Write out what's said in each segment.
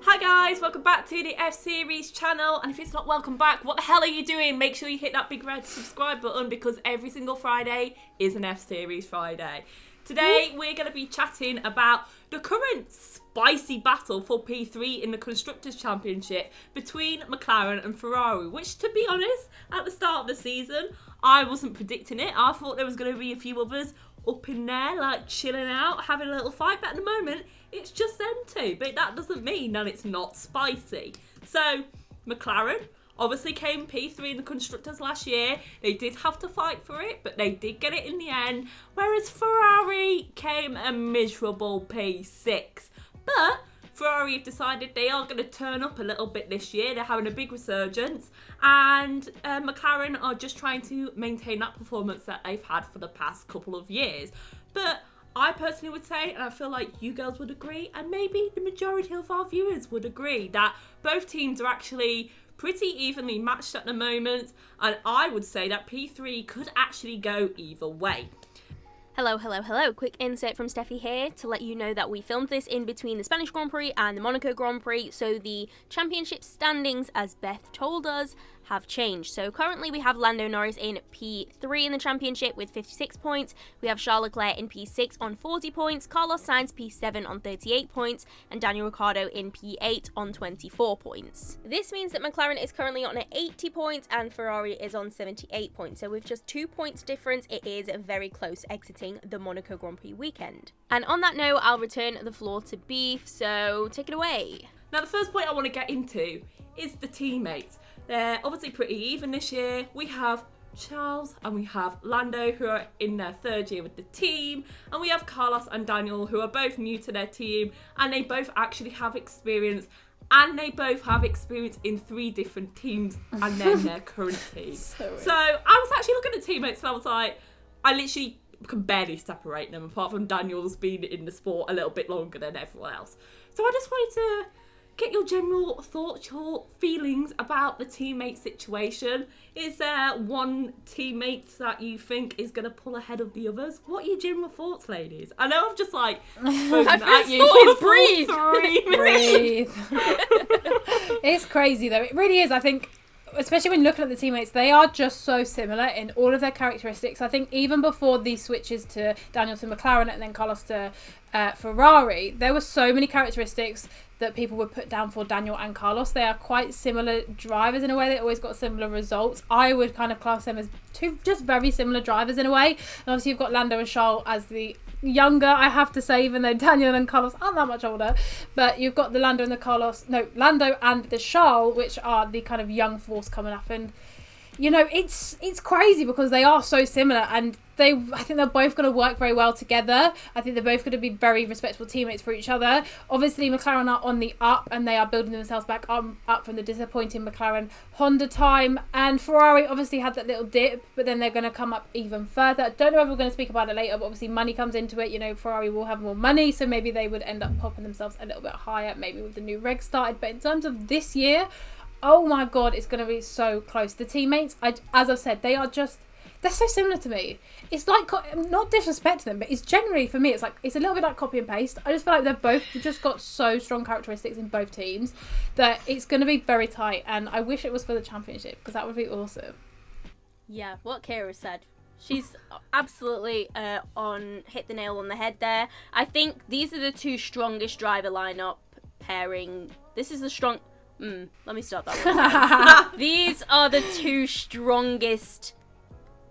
Hi guys, welcome back to the FSeries channel, and if it's not welcome back, what the hell are you doing? Make sure you hit that big red subscribe button because every single Friday is an FSeries Friday. Today we're going to be chatting about the current spicy battle for P3 in the Constructors Championship between McLaren and Ferrari, which, to be honest, at the start of the season, I wasn't predicting it. I thought there was going to be a few others up in there, like chilling out, having a little fight, but at the moment, it's just them two. But that doesn't mean that it's not spicy. So, McLaren obviously came P3 in the Constructors last year. They did have to fight for it, but they did get it in the end. Whereas Ferrari came a miserable P6. But Ferrari have decided they are going to turn up a little bit this year. They're having a big resurgence. And McLaren are just trying to maintain that performance that they've had for the past couple of years. But I personally would say, and I feel like you girls would agree, and maybe the majority of our viewers would agree, that both teams are actually pretty evenly matched at the moment. And I would say that P3 could actually go either way. Hello. Quick insert from Steffi here to let you know that we filmed this in between the Spanish Grand Prix and the Monaco Grand Prix, so the championship standings, as Beth told us, have changed. So currently we have Lando Norris in P3 in the championship with 56 points. We have Charles Leclerc in P6 on 40 points, Carlos Sainz P7 on 38 points, and Daniel Ricciardo in P8 on 24 points. This means that McLaren is currently on 80 points and Ferrari is on 78 points. So with just 2 points difference, it is very close exiting the Monaco Grand Prix weekend. And on that note, I'll return the floor to Beef, so take it away. Now, the first point I want to get into is the teammates. They're obviously pretty even this year. We have Charles and we have Lando, who are in their third year with the team, and we have Carlos and Daniel, who are both new to their team, and they both actually have experience, and they both have experience in 3 different teams and then their current team. So I was actually looking at teammates and I was like, I literally can barely separate them, apart from Daniel's been in the sport a little bit longer than everyone else. So I just wanted to get your general thoughts, your feelings about the teammate situation. Is there one teammate that you think is going to pull ahead of the others? What are your general thoughts, ladies? I know I've just spoken at you for 3 minutes. Breathe. It's crazy though. It really is. I think, especially when looking at the teammates, they are just so similar in all of their characteristics. I think even before these switches to Daniel to McLaren and then Carlos to Ferrari, there were so many characteristics that people would put down for Daniel and Carlos. They are quite similar drivers in a way. They always got similar results. I would kind of class them as 2 just very similar drivers in a way. And obviously you've got Lando and Charles as the younger, I have to say, even though Daniel and Carlos aren't that much older. But you've got the Lando and the Charles, which are the kind of young force coming up. And, you know, it's crazy because they are so similar, and I think they're both going to work very well together. I think they're both going to be very respectable teammates for each other. Obviously, McLaren are on the up, and they are building themselves back up from the disappointing McLaren Honda time. And Ferrari obviously had that little dip, but then they're going to come up even further. I don't know if we're going to speak about it later, but obviously money comes into it. You know, Ferrari will have more money, so maybe they would end up popping themselves a little bit higher, maybe with the new reg started. But in terms of this year, oh my God, it's going to be so close. The teammates, as I've said, they're so similar to me. It's like, not disrespect to them, but it's generally, for me, it's a little bit like copy and paste. I just feel like they've both just got so strong characteristics in both teams that it's going to be very tight, and I wish it was for the championship because that would be awesome. Yeah, what Kira said. She's absolutely hit the nail on the head there. I think these are the 2 strongest driver lineup pairing. This is the strong... let me start that one. These are the 2 strongest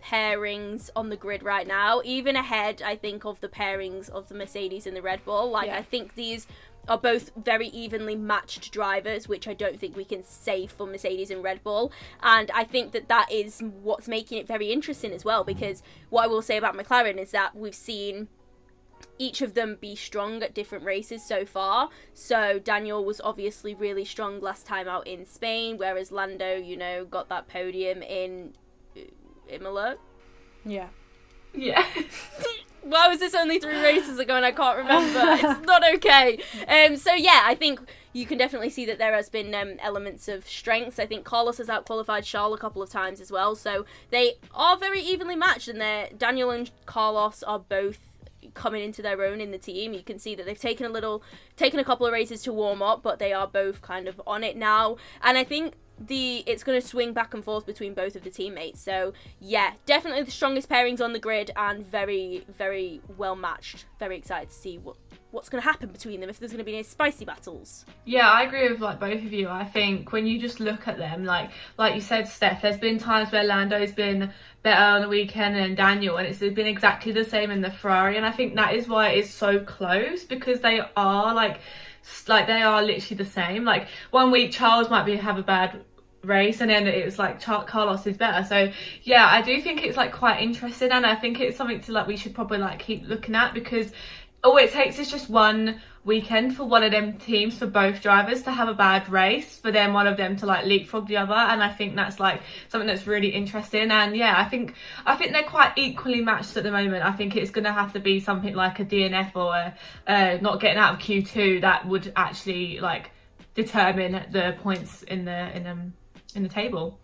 pairings on the grid right now, even ahead, I think, of the pairings of the Mercedes and the Red Bull. I think these are both very evenly matched drivers, which I don't think we can say for Mercedes and Red Bull. And I think that is what's making it very interesting as well, because what I will say about McLaren is that we've seen each of them be strong at different races so far. So Daniel was obviously really strong last time out in Spain, whereas Lando, got that podium in Imola. Yeah. Why was this only 3 races ago and I can't remember? It's not okay. So yeah, I think you can definitely see that there has been elements of strengths. I think Carlos has outqualified Charles a couple of times as well. So they are very evenly matched, and Daniel and Carlos are both coming into their own in the team. You can see that they've taken a couple of races to warm up, but they are both kind of on it now. And I think it's going to swing back and forth between both of the teammates. So yeah, definitely the strongest pairings on the grid and very, very well matched. Very excited to see what's going to happen between them, if there's going to be any spicy battles. Yeah, I agree with like both of you. I think when you just look at them, like you said, Steph, there's been times where Lando's been better on the weekend than Daniel, and it's been exactly the same in the Ferrari, and I think that is why it is so close, because they are like they are literally the same. Like one week Charles might have a bad race, and then it's like Carlos is better. So yeah, I do think it's like quite interesting, and I think it's something to like we should probably like keep looking at, because all it takes is just one weekend for one of them teams, for both drivers to have a bad race, for then one of them to like leapfrog the other, and I think that's like something that's really interesting. And yeah, I think they're quite equally matched at the moment. I think it's going to have to be something like a DNF or not getting out of Q2 that would actually like determine the points in the table.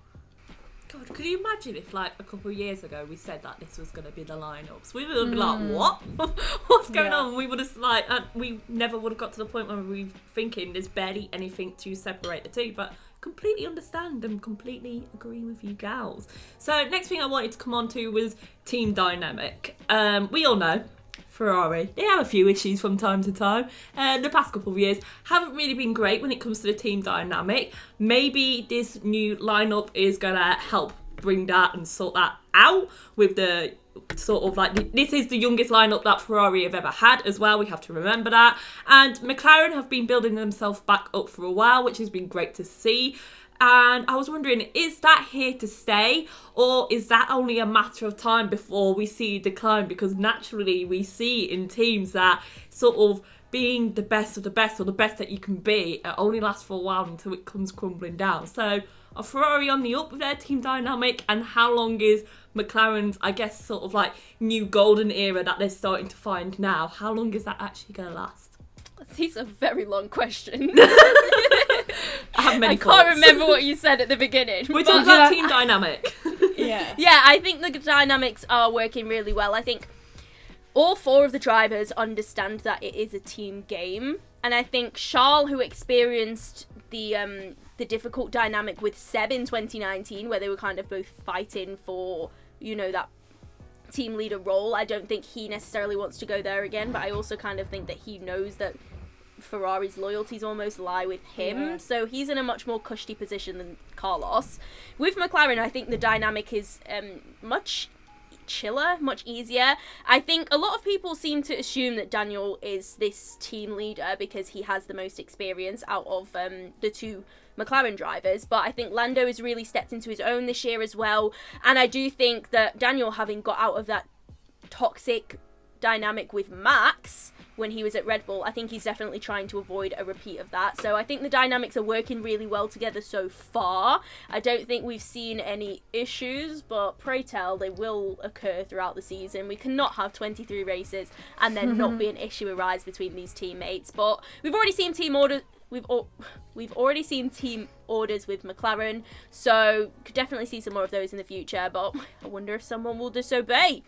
God, could you imagine if like a couple of years ago we said that this was going to be the lineups? We would have been like, what? What's going on? We would have like, we never would have got to the point where we were thinking there's barely anything to separate the two. But completely understand and completely agree with you gals. So next thing I wanted to come on to was team dynamic. We all know Ferrari, they have a few issues from time to time. The past couple of years haven't really been great when it comes to the team dynamic. Maybe this new lineup is going to help bring that and sort that out with the sort of like, this is the youngest lineup that Ferrari have ever had as well, we have to remember that. And McLaren have been building themselves back up for a while, which has been great to see. And I was wondering, is that here to stay, or is that only a matter of time before we see a decline? Because naturally we see in teams that sort of being the best of the best, or the best that you can be, it only lasts for a while until it comes crumbling down. So are Ferrari on the up with their team dynamic, and how long is McLaren's, I guess, sort of like new golden era that they're starting to find now, how long is that actually going to last? These are very long questions. I can't remember what you said at the beginning. We're talking about team dynamic. Yeah, I think the dynamics are working really well. I think all four of the drivers understand that it is a team game, and I think Charles, who experienced the difficult dynamic with Seb in 2019, where they were kind of both fighting for, you know, that team leader role, I don't think he necessarily wants to go there again, but I also kind of think that he knows that Ferrari's loyalties almost lie with him, so he's in a much more cushy position than Carlos. With McLaren, I think the dynamic is much chiller, much easier. I think a lot of people seem to assume that Daniel is this team leader because he has the most experience out of the two McLaren drivers, but I think Lando has really stepped into his own this year as well, and I do think that Daniel, having got out of that toxic dynamic with Max when he was at Red Bull, I think he's definitely trying to avoid a repeat of that. So I think the dynamics are working really well together so far. I don't think we've seen any issues, but pray tell, they will occur throughout the season. We cannot have 23 races and then not be an issue arise between these teammates. But we've already seen team orders. We've already seen team orders with McLaren, so could definitely see some more of those in the future. But I wonder if someone will disobey.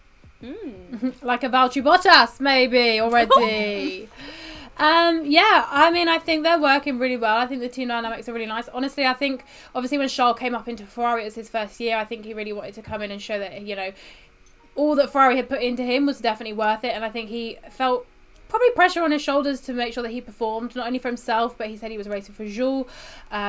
Like a Valtteri Bottas, maybe, already. Yeah, I mean, I think they're working really well. I think the team dynamics are really nice. Honestly, I think, obviously, when Charles came up into Ferrari, it was his first year. I think he really wanted to come in and show that, you know, all that Ferrari had put into him was definitely worth it. And I think he felt probably pressure on his shoulders to make sure that he performed, not only for himself, but he said he was racing for Jules.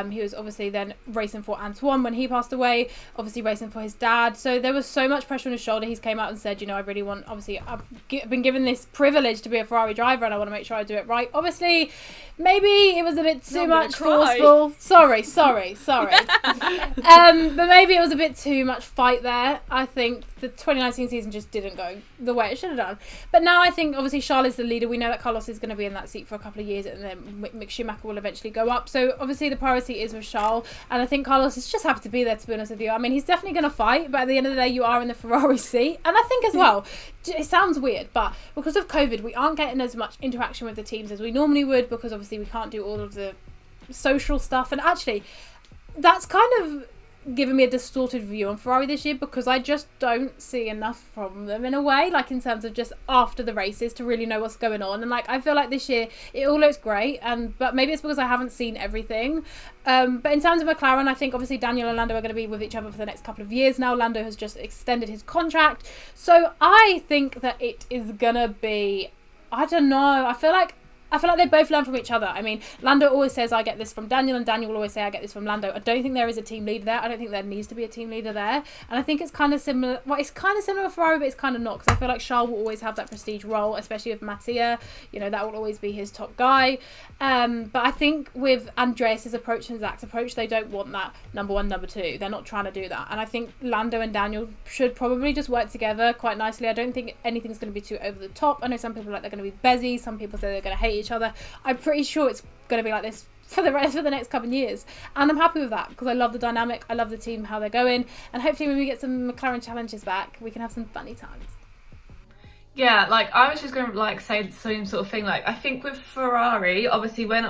He was obviously then racing for Antoine when he passed away, obviously racing for his dad. So there was so much pressure on his shoulder. He's came out and said, you know, I really want, obviously, I've been given this privilege to be a Ferrari driver and I want to make sure I do it right. Obviously, maybe it was a bit too much forceful. Sorry. But maybe it was a bit too much fight there. I think the 2019 season just didn't go the way it should have done. But now I think, obviously, Charles is the leader. We know that Carlos is going to be in that seat for a couple of years, and then Mick Schumacher will eventually go up. So obviously the priority is with Charles, and I think Carlos is just happy to be there, to be honest with you. I mean, he's definitely going to fight, but at the end of the day, you are in the Ferrari seat. And I think as well, it sounds weird, but because of COVID, we aren't getting as much interaction with the teams as we normally would, because obviously we can't do all of the social stuff. And actually, that's kind of giving me a distorted view on Ferrari this year, because I just don't see enough from them in a way, like in terms of just after the races to really know what's going on. And like I feel like this year it all looks great, but maybe it's because I haven't seen everything. But in terms of McLaren, I think obviously Daniel and Lando are going to be with each other for the next couple of years now. Lando has just extended his contract, so I think that it is gonna be, I don't know, I feel like they both learn from each other. I mean, Lando always says, I get this from Daniel, and Daniel will always say, I get this from Lando. I don't think there is a team leader there. I don't think there needs to be a team leader there. And I think it's kind of similar. Well, it's kind of similar with Ferrari, but it's kind of not, because I feel like Charles will always have that prestige role, especially with Mattia. You know, that will always be his top guy. But I think with Andreas's approach and Zach's approach, they don't want that number one, number two. They're not trying to do that. And I think Lando and Daniel should probably just work together quite nicely. I don't think anything's going to be too over the top. I know some people are like they're going to be busy. Some people say they're going to hate each other. I'm pretty sure it's going to be like this for the next couple of years, and I'm happy with that because I love the dynamic, I love the team, how they're going, and hopefully when we get some McLaren challenges back, we can have some funny times. Yeah, like I was just going to like say the same sort of thing. Like I think with Ferrari, obviously when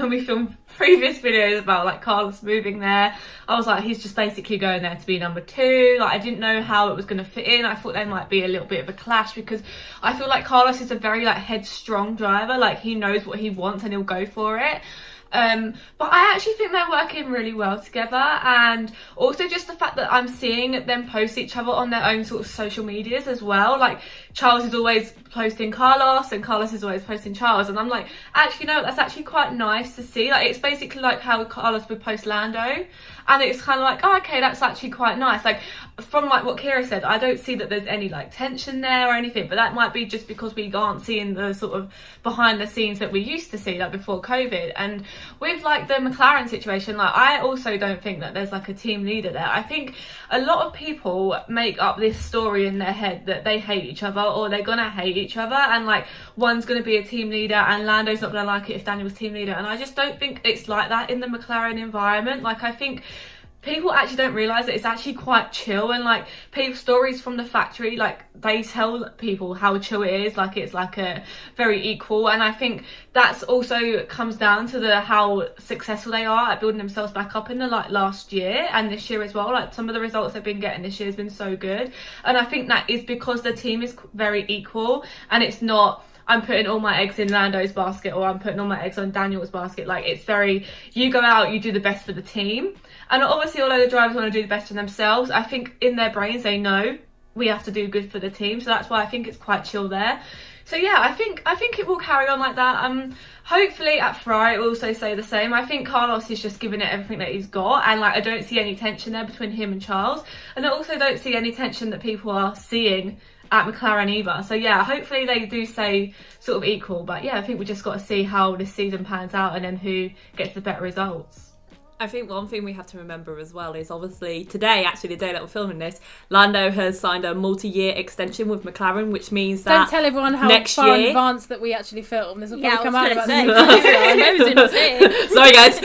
we filmed previous videos about like Carlos moving there, I was like, he's just basically going there to be number two. Like I didn't know how it was going to fit in. I thought there might be a little bit of a clash because I feel like Carlos is a very like headstrong driver. Like he knows what he wants and he'll go for it. But I actually think they're working really well together, and also just the fact that I'm seeing them post each other on their own sort of social medias as well. Like Charles is always posting Carlos and Carlos is always posting Charles, and I'm like, actually no, that's actually quite nice to see. Like it's basically like how Carlos would post Lando, and it's kind of like, oh okay, that's actually quite nice. Like from like what Kira said, I don't see that there's any like tension there or anything, but that might be just because we aren't seeing the sort of behind the scenes that we used to see like before COVID. And with like the McLaren situation, like I also don't think that there's like a team leader there. I think a lot of people make up this story in their head that they hate each other or they're gonna hate each other, and like one's gonna be a team leader and Lando's not gonna like it if Daniel's team leader, and I just don't think it's like that in the McLaren environment. Like I think people actually don't realise that it's actually quite chill, and like people stories from the factory, like they tell people how chill it is, like it's like a very equal, and I think that's also comes down to the how successful they are at building themselves back up in the like last year and this year as well. Like some of the results they've been getting this year has been so good, and I think that is because the team is very equal, and it's not I'm putting all my eggs in Lando's basket or I'm putting all my eggs on Daniel's basket. Like it's very, you go out, you do the best for the team. And obviously although the drivers want to do the best for themselves, I think in their brains they know we have to do good for the team. So that's why I think it's quite chill there. So yeah, I think it will carry on like that. Hopefully at Ferrari it will also say the same. I think Carlos is just giving it everything that he's got, and like I don't see any tension there between him and Charles. And I also don't see any tension that people are seeing at McLaren either. So yeah, hopefully they do stay sort of equal. But yeah, I think we just got to see how this season pans out and then who gets the better results. I think one thing we have to remember as well is obviously today, actually the day that we're filming this, Lando has signed a multi-year extension with McLaren, which means that don't tell everyone how far in advance that we actually film. This will probably come out about Sorry guys.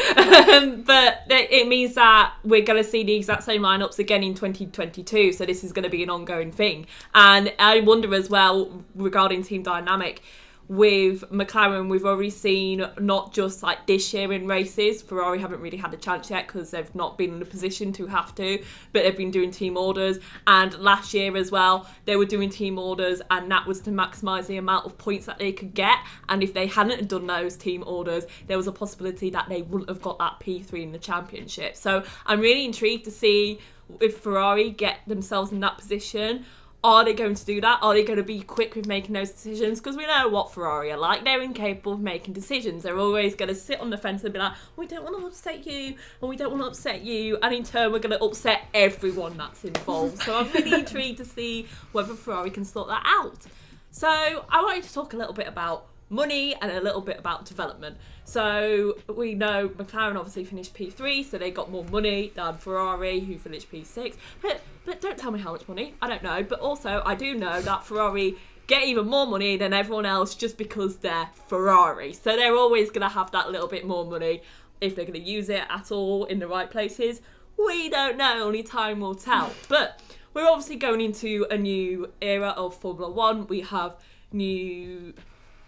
But it means that we're going to see the exact same lineups again in 2022, so this is going to be an ongoing thing. And I wonder as well regarding team dynamic, with McLaren, we've already seen not just like this year in races, Ferrari haven't really had a chance yet because they've not been in a position to have to, but they've been doing team orders, and last year as well they were doing team orders, and that was to maximise the amount of points that they could get, and if they hadn't done those team orders there was a possibility that they wouldn't have got that P3 in the championship. So I'm really intrigued to see if Ferrari get themselves in that position. Are they going to do that? Are they going to be quick with making those decisions? Because we know what Ferrari are like. They're incapable of making decisions. They're always going to sit on the fence and be like, we don't want to upset you, and we don't want to upset you. And in turn, we're going to upset everyone that's involved. So I'm really intrigued to see whether Ferrari can sort that out. So I wanted to talk a little bit about money and a little bit about development. So we know McLaren obviously finished P3, so they got more money than Ferrari, who finished P6. But don't tell me how much money, I don't know. But also I do know that Ferrari get even more money than everyone else just because they're Ferrari. So they're always going to have that little bit more money. If they're going to use it at all in the right places, we don't know, only time will tell. But we're obviously going into a new era of Formula 1. We have new...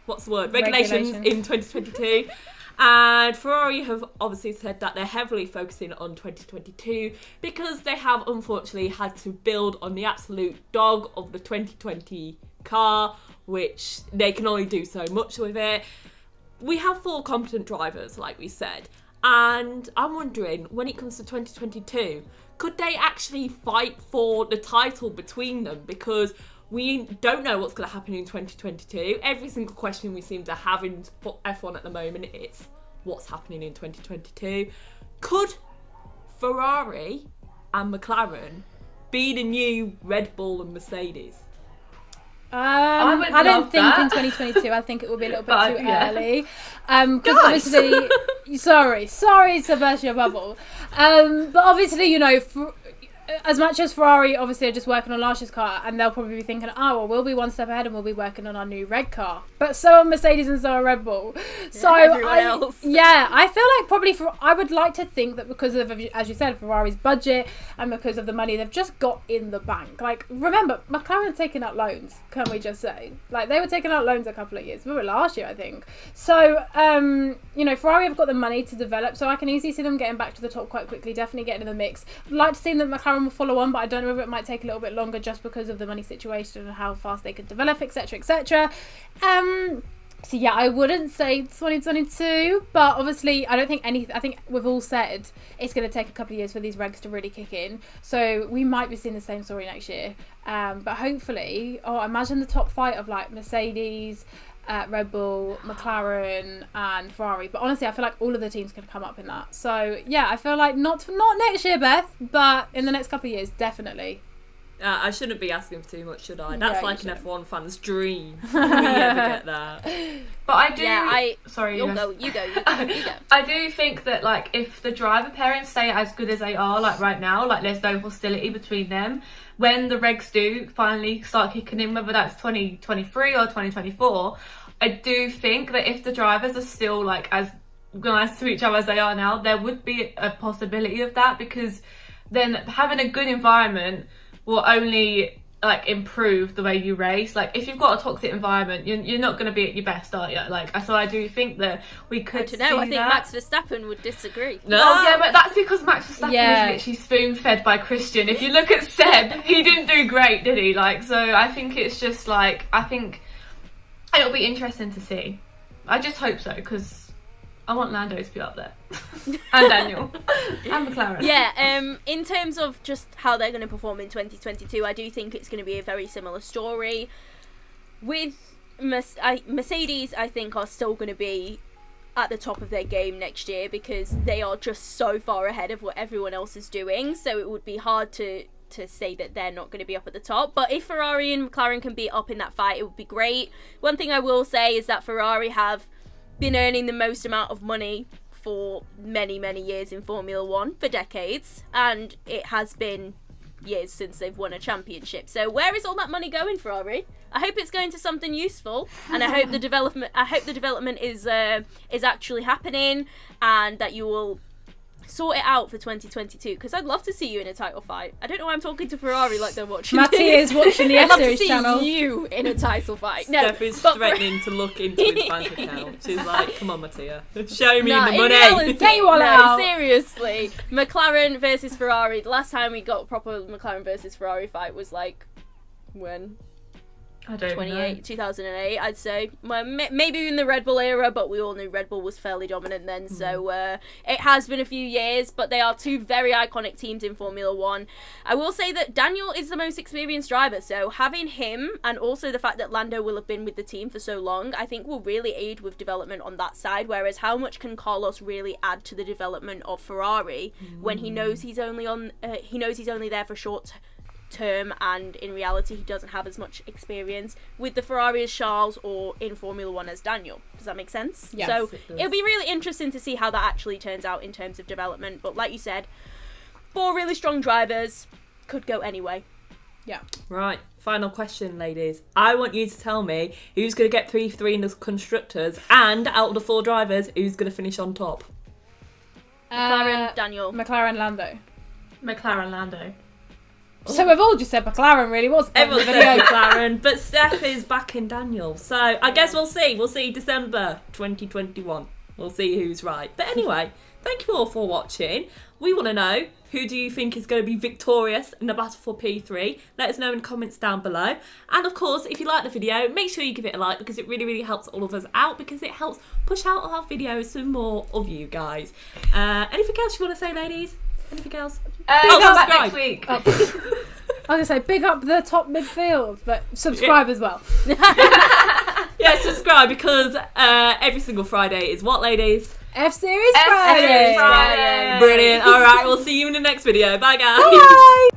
regulations in 2022, And Ferrari have obviously said that they're heavily focusing on 2022 because they have unfortunately had to build on the absolute dog of the 2020 car, which they can only do so much with it. We have 4 competent drivers, like we said, and I'm wondering, when it comes to 2022, could they actually fight for the title between them? Because we don't know what's going to happen in 2022. Every single question we seem to have in F1 at the moment is what's happening in 2022. Could Ferrari and McLaren be the new Red Bull and Mercedes? I don't think that. in 2022. I think it will be a little bit But, too yeah. early. Because obviously, sorry to burst your bubble. But obviously, you know, as much as Ferrari obviously are just working on last year's car, and they'll probably be thinking, oh, well, we'll be one step ahead and we'll be working on our new red car. But so are Mercedes and so are Red Bull. So everyone else. Yeah, I feel like probably I would like to think that because of, as you said, Ferrari's budget and because of the money they've just got in the bank. Like, remember, McLaren's taking out loans, can we just say? Like, they were taking out loans a couple of years. We were last year, I think. So, you know, Ferrari have got the money to develop, so I can easily see them getting back to the top quite quickly, definitely getting in the mix. I'd like to see that McLaren will follow on, but I don't know if it might take a little bit longer just because of the money situation and how fast they could develop, etc., etc. So yeah, I wouldn't say 2022, but obviously I think we've all said it's going to take a couple of years for these regs to really kick in. So we might be seeing the same story next year. But hopefully, imagine the top fight of like Mercedes, Red Bull, McLaren and Ferrari. But honestly, I feel like all of the teams can come up in that. So yeah, I feel like not next year, Beth, but in the next couple of years, definitely. I shouldn't be asking for too much, should I? That's No, like an you shouldn't. F1 fan's dream. Will we ever get that? But I do. Yeah, Sorry, You Ines. go. I do think that, like, if the driver pairings stay as good as they are, like right now, like there's no hostility between them. When the regs do finally start kicking in, whether that's 2023 or 2024, I do think that if the drivers are still like as nice to each other as they are now, there would be a possibility of that, because then having a good environment will only like improve the way you race. Like, if you've got a toxic environment, you're not going to be at your best, are you? Like, so I do think that we could I don't know. I think that. Max Verstappen would disagree. No. Oh yeah, but that's because Max Verstappen Yeah. was literally spoon-fed by Christian. If you look at Seb, he didn't do great, did he? Like, so I think it's just like, I think it'll be interesting to see. I just hope so, because I want Lando to be up there. And Daniel. And McLaren. Yeah, in terms of just how they're going to perform in 2022, I do think it's going to be a very similar story. With Mercedes, I think, are still going to be at the top of their game next year, because they are just so far ahead of what everyone else is doing, so it would be hard to say that they're not going to be up at the top. But if Ferrari and McLaren can be up in that fight, it would be great. One thing I will say is that Ferrari have been earning the most amount of money for many years in Formula 1, for decades, and it has been years since they've won a championship. So where is all that money going, Ferrari? I hope it's going to something useful, and I hope the development is actually happening, and that you will sort it out for 2022, because I'd love to see you in a title fight. I don't know why I'm talking to Ferrari like they're watching Matty this. is watching the I'd love to F-Series see channel. you in a title fight. No, Steph is but threatening to look into his bank account. She's like, come on, Mattia, show me No, the in money. reality, Get your wallet no, out. seriously. McLaren versus Ferrari. The last time we got a proper McLaren versus Ferrari fight was like, when? I don't know. 2008, I'd say. Well, maybe in the Red Bull era, but we all knew Red Bull was fairly dominant then, so it has been a few years, but they are two very iconic teams in Formula 1. I will say that Daniel is the most experienced driver, so having him, and also the fact that Lando will have been with the team for so long, I think will really aid with development on that side, whereas how much can Carlos really add to the development of Ferrari when he knows he's only there for short term, and in reality he doesn't have as much experience with the Ferrari as Charles, or in Formula 1 as Daniel. Does that make sense? Yes, So it does. it'll be really interesting to see how that actually turns out in terms of development, but like you said, 4 really strong drivers, could go anyway. Yeah. Right, final question, ladies. I want you to tell me who's going to get 3-3 in the constructors, and out of the 4 drivers, who's going to finish on top. McLaren, Daniel. McLaren, Lando. McLaren, Lando. So we've all just said McLaren, really. What's the Everyone video? says McLaren, but Steph is backing Daniel. So I guess we'll see. We'll see December 2021. We'll see who's right. But anyway, thank you all for watching. We want to know, who do you think is going to be victorious in the battle for P3? Let us know in the comments down below. And of course, if you like the video, make sure you give it a like, because it really, really helps all of us out, because it helps push out our videos to more of you guys. Anything else you want to say, ladies? Anything else? Come back subscribe. next week. I was going to say, big up the top midfield, but subscribe as well. Yeah, subscribe, because every single Friday is what, ladies? F-Series Friday. Friday. Brilliant. All right, we'll see you in the next video. Bye, guys. Bye.